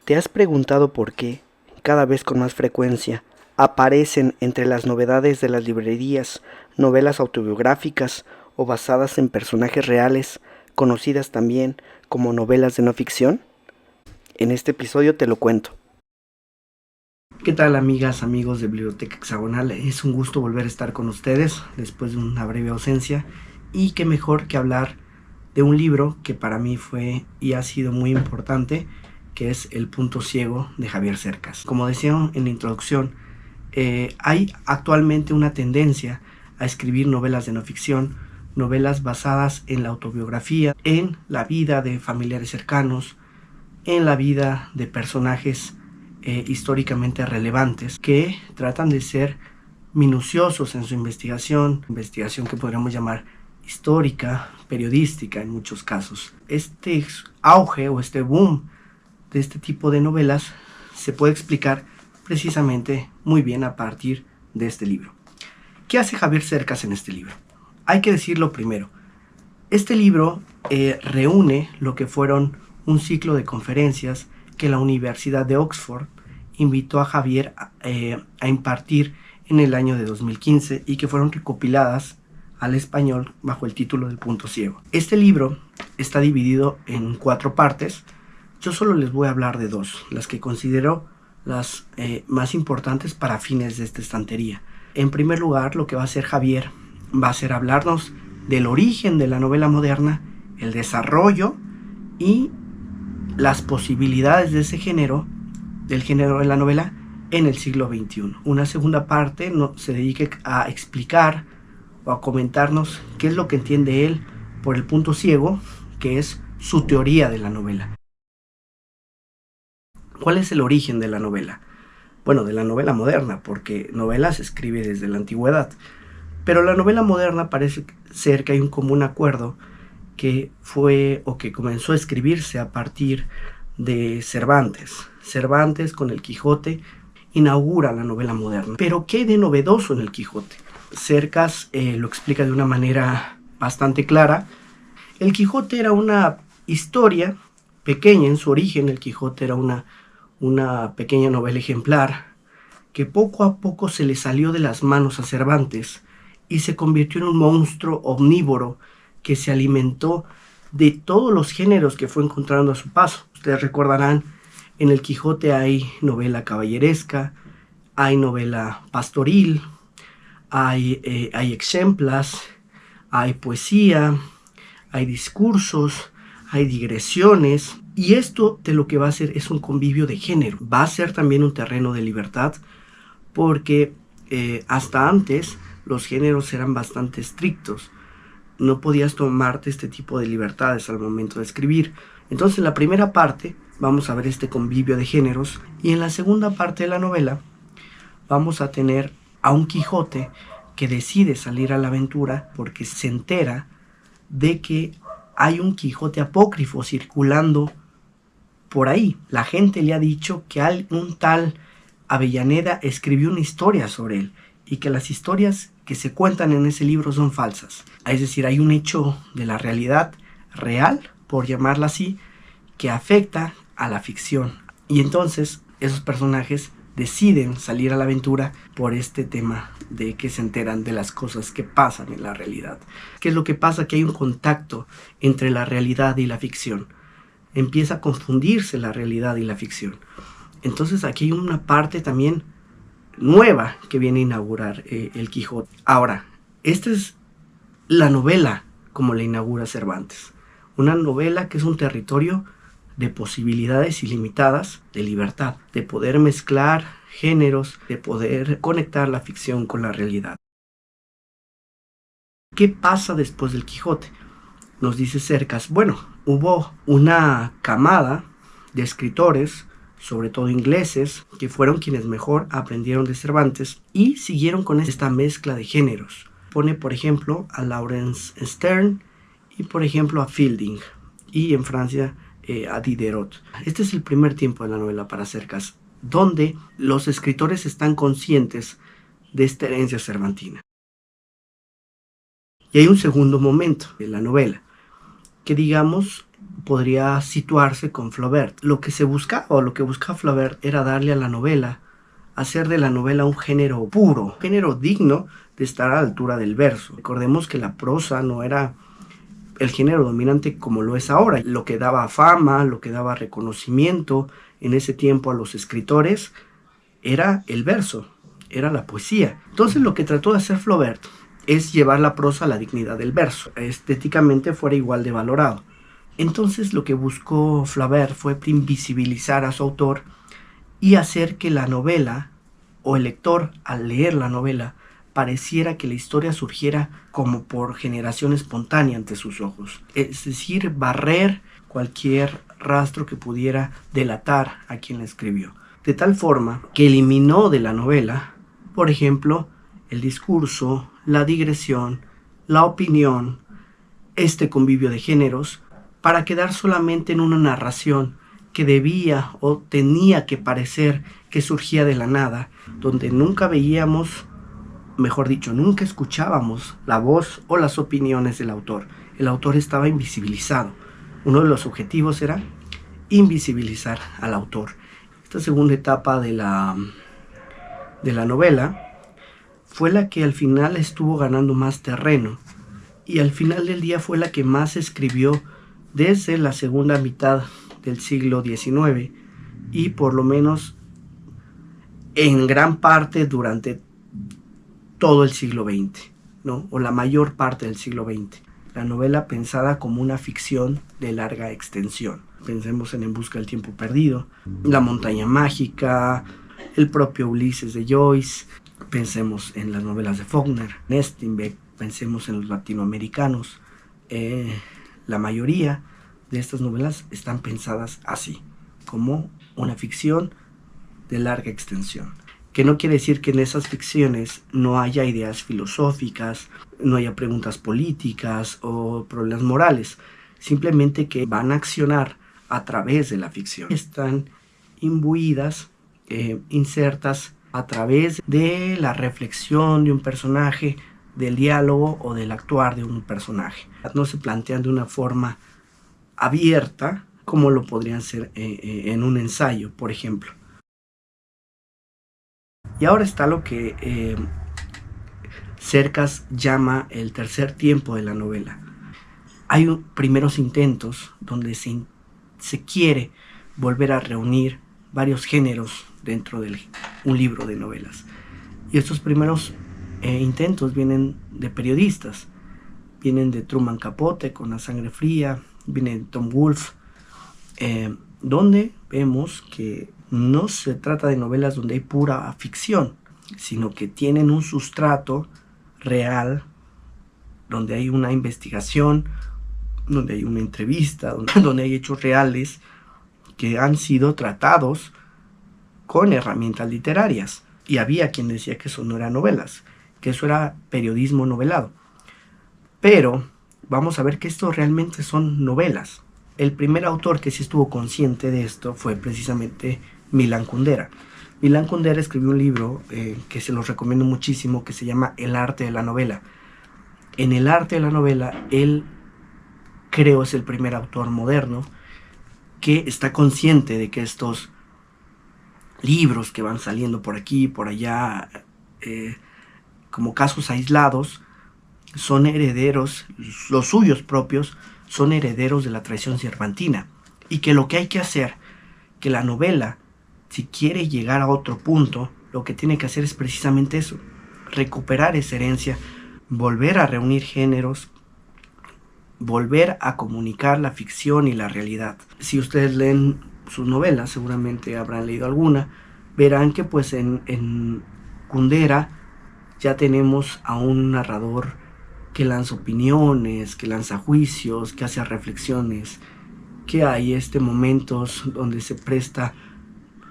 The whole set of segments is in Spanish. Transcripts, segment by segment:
¿Te has preguntado por qué, cada vez con más frecuencia, aparecen entre las novedades de las librerías novelas autobiográficas o basadas en personajes reales, conocidas también como novelas de no ficción? En este episodio te lo cuento. ¿Qué tal, amigas, amigos de Biblioteca Hexagonal? Es un gusto volver a estar con ustedes después de una breve ausencia, y qué mejor que hablar de un libro que para mí fue y ha sido muy importante, que es El punto ciego de Javier Cercas. Como decía en la introducción, hay actualmente una tendencia a escribir novelas de no ficción, novelas basadas en la autobiografía, en la vida de familiares cercanos, en la vida de personajes históricamente relevantes, que tratan de ser minuciosos en su investigación que podríamos llamar histórica, periodística en muchos casos. Este auge o este boom de este tipo de novelas se puede explicar precisamente muy bien a partir de este libro. ¿Qué hace Javier Cercas en este libro? Hay que decirlo primero. Este libro reúne lo que fueron un ciclo de conferencias que la Universidad de Oxford invitó a Javier a impartir en el año de 2015 y que fueron recopiladas al español bajo el título del Punto Ciego. Este libro está dividido en 4 partes. Yo solo les voy a hablar de 2, las que considero las más importantes para fines de esta estantería. En primer lugar, lo que va a hacer Javier va a ser hablarnos del origen de la novela moderna, el desarrollo y las posibilidades de ese género, del género de la novela, en el siglo XXI. Una segunda parte se dedica a explicar o a comentarnos qué es lo que entiende él por el punto ciego, que es su teoría de la novela. ¿Cuál es el origen de la novela? Bueno, de la novela moderna, porque novela se escribe desde la antigüedad. Pero la novela moderna parece ser que hay un común acuerdo que fue o que comenzó a escribirse a partir de Cervantes. Cervantes, con el Quijote, inaugura la novela moderna. Pero ¿qué hay de novedoso en el Quijote? Cercas lo explica de una manera bastante clara. El Quijote era una historia pequeña en su origen. El Quijote era una pequeña novela ejemplar que poco a poco se le salió de las manos a Cervantes y se convirtió en un monstruo omnívoro que se alimentó de todos los géneros que fue encontrando a su paso. Ustedes recordarán, en el Quijote hay novela caballeresca, hay novela pastoril, hay exemplas, hay poesía, hay discursos, hay digresiones, y esto de lo que va a ser es un convivio de género. Va a ser también un terreno de libertad, porque hasta antes los géneros eran bastante estrictos. No podías tomarte este tipo de libertades al momento de escribir. Entonces, en la primera parte vamos a ver este convivio de géneros, y en la segunda parte de la novela vamos a tener a un Quijote que decide salir a la aventura porque se entera de que hay un Quijote apócrifo circulando por ahí. La gente le ha dicho que un tal Avellaneda escribió una historia sobre él y que las historias que se cuentan en ese libro son falsas. Es decir, hay un hecho de la realidad real, por llamarla así, que afecta a la ficción. Y entonces esos personajes deciden salir a la aventura por este tema de que se enteran de las cosas que pasan en la realidad. ¿Qué es lo que pasa? Que hay un contacto entre la realidad y la ficción. Empieza a confundirse la realidad y la ficción. Entonces aquí hay una parte también nueva que viene a inaugurar el Quijote. Ahora, esta es la novela como la inaugura Cervantes. Una novela que es un territorio de posibilidades ilimitadas, de libertad, de poder mezclar géneros, de poder conectar la ficción con la realidad. ¿Qué pasa después del Quijote? Nos dice Cercas, bueno, hubo una camada de escritores, sobre todo ingleses, que fueron quienes mejor aprendieron de Cervantes y siguieron con esta mezcla de géneros. Pone, por ejemplo, a Laurence Sterne y, por ejemplo, a Fielding, y en Francia a Diderot. Este es el primer tiempo de la novela para Cercas, donde los escritores están conscientes de esta herencia cervantina. Y hay un segundo momento en la novela, que digamos podría situarse con Flaubert. Lo que se buscaba, o lo que buscaba Flaubert, era darle a la novela, hacer de la novela un género puro, un género digno de estar a la altura del verso. Recordemos que la prosa no era el género dominante como lo es ahora. Lo que daba fama, lo que daba reconocimiento en ese tiempo a los escritores era el verso, era la poesía. Entonces lo que trató de hacer Flaubert es llevar la prosa a la dignidad del verso, estéticamente fuera igual de valorado. Entonces lo que buscó Flaubert fue invisibilizar a su autor y hacer que la novela, o el lector al leer la novela, pareciera que la historia surgiera como por generación espontánea ante sus ojos. Es decir, barrer cualquier rastro que pudiera delatar a quien la escribió. De tal forma que eliminó de la novela, por ejemplo, el discurso, la digresión, la opinión, este convivio de géneros, para quedar solamente en una narración que debía o tenía que parecer que surgía de la nada, donde nunca veíamos, mejor dicho, nunca escuchábamos la voz o las opiniones del autor. El autor estaba invisibilizado. Uno de los objetivos era invisibilizar al autor. Esta segunda etapa de la novela fue la que al final estuvo ganando más terreno, y al final del día fue la que más escribió desde la segunda mitad del siglo XIX y por lo menos en gran parte durante todo el siglo XX, ¿no? O la mayor parte del siglo XX. La novela pensada como una ficción de larga extensión. Pensemos en Busca del tiempo perdido, La montaña mágica, el propio Ulises de Joyce. Pensemos en las novelas de Faulkner, Steinbeck, pensemos en los latinoamericanos. La mayoría de estas novelas están pensadas así, como una ficción de larga extensión. Que no quiere decir que en esas ficciones no haya ideas filosóficas, no haya preguntas políticas o problemas morales, simplemente que van a accionar a través de la ficción. Están imbuidas, insertas a través de la reflexión de un personaje, del diálogo o del actuar de un personaje. No se plantean de una forma abierta como lo podrían ser en un ensayo, por ejemplo. Y ahora está lo que Cercas llama el tercer tiempo de la novela. Hay primeros intentos donde se quiere volver a reunir varios géneros dentro de un libro de novelas. Y estos primeros intentos vienen de periodistas, vienen de Truman Capote con La sangre fría, vienen de Tom Wolfe, donde vemos que no se trata de novelas donde hay pura ficción, sino que tienen un sustrato real, donde hay una investigación, donde hay una entrevista, donde hay hechos reales que han sido tratados con herramientas literarias. Y había quien decía que eso no eran novelas, que eso era periodismo novelado. Pero vamos a ver que esto realmente son novelas. El primer autor que sí estuvo consciente de esto fue precisamente Milan Kundera. Milan Kundera escribió un libro que se los recomiendo muchísimo, que se llama El arte de la novela. En El arte de la novela, él creo es el primer autor moderno que está consciente de que estos libros que van saliendo por aquí y por allá, como casos aislados, son herederos, los suyos propios, son herederos de la tradición cervantina. Y que lo que hay que hacer, que la novela, si quiere llegar a otro punto, lo que tiene que hacer es precisamente eso, recuperar esa herencia, volver a reunir géneros, volver a comunicar la ficción y la realidad. Si ustedes leen sus novelas, seguramente habrán leído alguna, verán que pues en Kundera ya tenemos a un narrador que lanza opiniones, que lanza juicios, que hace reflexiones, que hay momentos donde se presta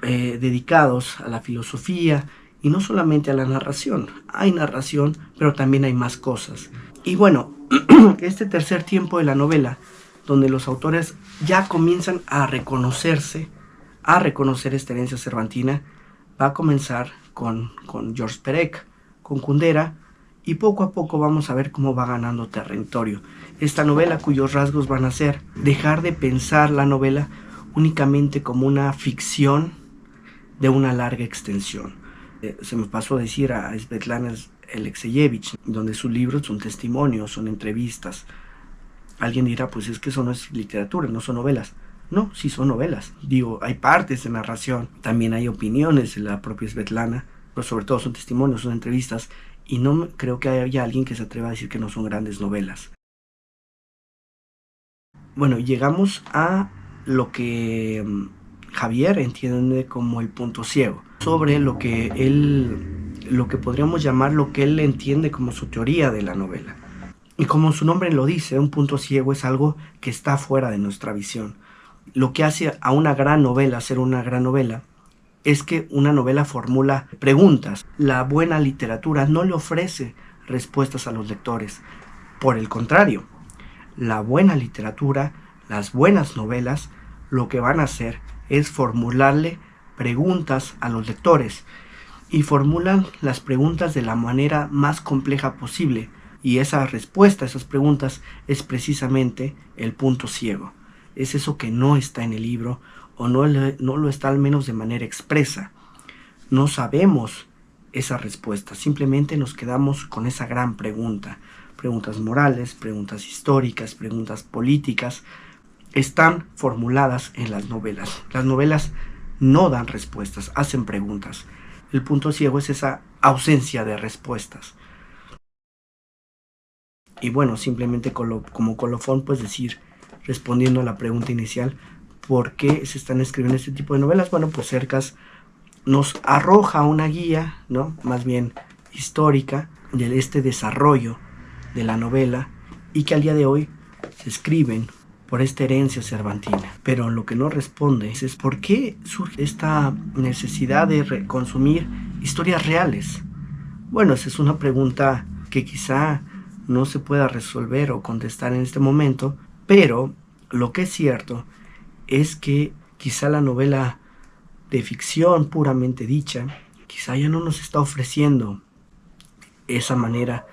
dedicados a la filosofía y no solamente a la narración. Hay narración, pero también hay más cosas. Y bueno, este tercer tiempo de la novela, donde los autores ya comienzan a reconocerse, a reconocer esta herencia cervantina, va a comenzar con Georges Perec, con Kundera, y poco a poco vamos a ver cómo va ganando territorio. Esta novela cuyos rasgos van a ser dejar de pensar la novela únicamente como una ficción de una larga extensión. Se me pasó a decir a Svetlana Alexievich, donde sus libros son testimonios, son entrevistas. Alguien dirá, pues es que eso no es literatura, no son novelas. No, sí son novelas. Digo, hay partes de narración, también hay opiniones de la propia Svetlana, pero sobre todo son testimonios, son entrevistas, y no creo que haya alguien que se atreva a decir que no son grandes novelas. Bueno, llegamos a lo que Javier entiende como el punto ciego, sobre lo que podríamos llamar lo que él entiende como su teoría de la novela. Y como su nombre lo dice, un punto ciego es algo que está fuera de nuestra visión. Lo que hace a una gran novela ser una gran novela es que una novela formula preguntas. La buena literatura no le ofrece respuestas a los lectores. Por el contrario, la buena literatura, las buenas novelas, lo que van a hacer es formularle preguntas a los lectores, y formulan las preguntas de la manera más compleja posible, y esa respuesta a esas preguntas es precisamente el punto ciego. Es eso que no está en el libro, o no lo está al menos de manera expresa. No sabemos esa respuesta, simplemente nos quedamos con esa gran pregunta. Preguntas morales, preguntas históricas, preguntas políticas, están formuladas en las novelas. Las novelas no dan respuestas, hacen preguntas. El punto ciego es esa ausencia de respuestas. Y bueno, simplemente como colofón, pues decir, respondiendo a la pregunta inicial, ¿por qué se están escribiendo este tipo de novelas? Bueno, pues Cercas nos arroja una guía, ¿no? Más bien histórica, de este desarrollo de la novela, y que al día de hoy se escriben por esta herencia cervantina. Pero lo que no responde es ¿por qué surge esta necesidad de consumir historias reales? Bueno, esa es una pregunta que quizá no se pueda resolver o contestar en este momento, pero lo que es cierto es que quizá la novela de ficción puramente dicha, quizá ya no nos está ofreciendo esa manera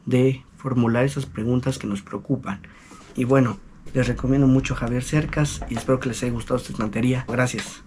de formular esas preguntas que nos preocupan. Y bueno, les recomiendo mucho a Javier Cercas y espero que les haya gustado esta estantería. Gracias.